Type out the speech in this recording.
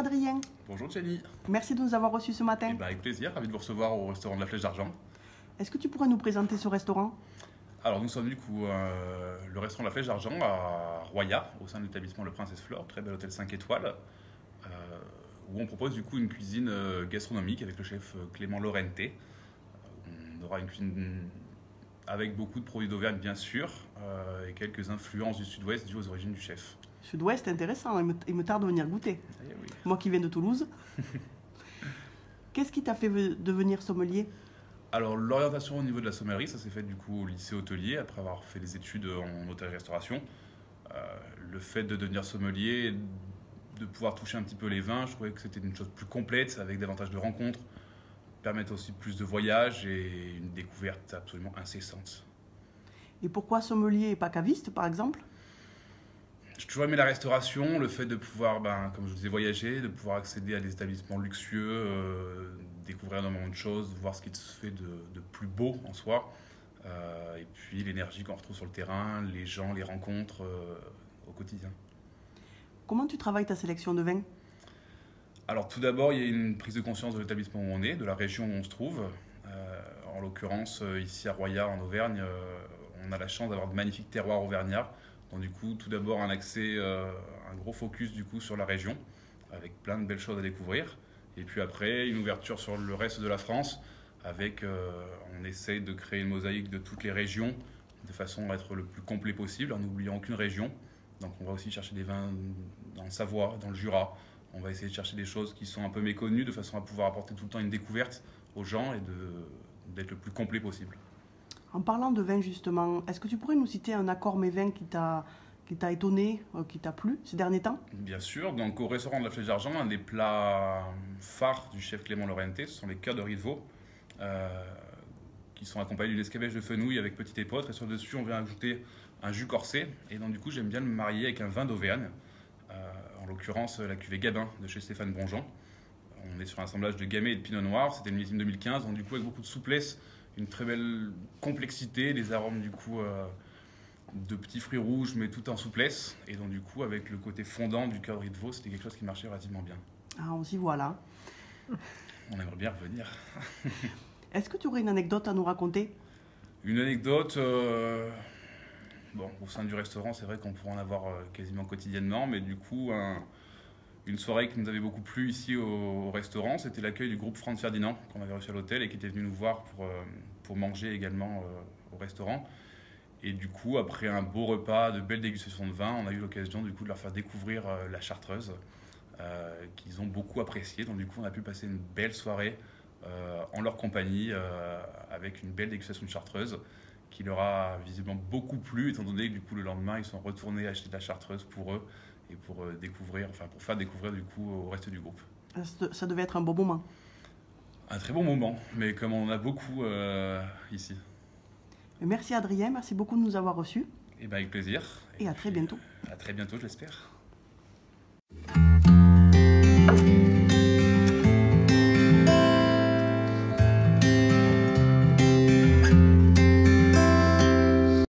Adrien. Bonjour Jenny. Merci de nous avoir reçus ce matin. Avec plaisir, ravi de vous recevoir au restaurant de la Flèche d'Argent. Est-ce que tu pourrais nous présenter ce restaurant? Alors nous sommes du coup le restaurant de la Flèche d'Argent à Roya, au sein de l'établissement Le Princesse Flore, très bel hôtel 5 étoiles, où on propose du coup une cuisine gastronomique avec le chef Clément Lorente. On aura une cuisine avec beaucoup de produits d'Auvergne bien sûr, et quelques influences du sud-ouest dues aux origines du chef. Sud-ouest, intéressant, il me tarde de venir goûter. Eh oui. Moi qui viens de Toulouse. Qu'est-ce qui t'a fait devenir sommelier? Alors l'orientation au niveau de la sommellerie, ça s'est fait du coup au lycée hôtelier, après avoir fait des études en hôtellerie-restauration. Le fait de devenir sommelier, de pouvoir toucher un petit peu les vins, je trouvais que c'était une chose plus complète, avec davantage de rencontres, permettre aussi plus de voyages et une découverte absolument incessante. Et pourquoi sommelier et pas caviste, par exemple? J'ai toujours aimé la restauration, le fait de pouvoir, comme je vous disais, voyager, de pouvoir accéder à des établissements luxueux, découvrir énormément de choses, voir ce qui se fait de plus beau en soi. Et puis l'énergie qu'on retrouve sur le terrain, les gens, les rencontres au quotidien. Comment tu travailles ta sélection de vins? Alors tout d'abord, il y a une prise de conscience de l'établissement où on est, de la région où on se trouve. En l'occurrence, ici à Roya, en Auvergne, on a la chance d'avoir de magnifiques terroirs auvergnats. Donc du coup, tout d'abord un accès, un gros focus du coup sur la région, avec plein de belles choses à découvrir. Et puis après, une ouverture sur le reste de la France, avec, on essaye de créer une mosaïque de toutes les régions, de façon à être le plus complet possible, en n'oubliant aucune région. Donc on va aussi chercher des vins dans le Savoie, dans le Jura. On va essayer de chercher des choses qui sont un peu méconnues, de façon à pouvoir apporter tout le temps une découverte aux gens et d'être le plus complet possible. En parlant de vin justement, est-ce que tu pourrais nous citer un accord mévin qui t'a étonné, qui t'a plu ces derniers temps? Bien sûr, donc au restaurant de la Flèche d'Argent, un des plats phares du chef Clément Lorente, ce sont les cœurs de riz de veau, qui sont accompagnés d'une escabèche de fenouil avec petite épeautre, et sur le dessus on vient ajouter un jus corsé, et donc du coup j'aime bien le marier avec un vin d'Auvergne, en l'occurrence la cuvée Gabin de chez Stéphane Bonjean. On est sur un assemblage de gamay et de pinot noir, c'était le millésime 2015, donc du coup avec beaucoup de souplesse, une très belle complexité, des arômes du coup de petits fruits rouges mais tout en souplesse, et donc du coup avec le côté fondant du cœur de riz de veau, c'était quelque chose qui marchait relativement bien. Ah, on s'y voit là. On aimerait bien revenir. Est-ce que tu aurais une anecdote à nous raconter? Une anecdote, bon, au sein du restaurant, c'est vrai qu'on pourrait en avoir quasiment quotidiennement, mais du coup, une soirée qui nous avait beaucoup plu ici au restaurant, c'était l'accueil du groupe Franz Ferdinand qu'on avait reçu à l'hôtel et qui était venu nous voir pour manger également au restaurant. Et du coup, après un beau repas, de belles dégustations de vin, on a eu l'occasion du coup de leur faire découvrir la Chartreuse, qu'ils ont beaucoup apprécié. Donc du coup, on a pu passer une belle soirée en leur compagnie, avec une belle dégustation de Chartreuse, qui leur a visiblement beaucoup plu, étant donné que du coup le lendemain, ils sont retournés acheter de la Chartreuse pour eux et pour découvrir, enfin pour faire découvrir du coup au reste du groupe. Ça devait être un beau moment. Un très bon moment, mais comme on en a beaucoup ici. Merci Adrien, merci beaucoup de nous avoir reçus. Et bien avec plaisir. Et à très bientôt. À très bientôt, je l'espère.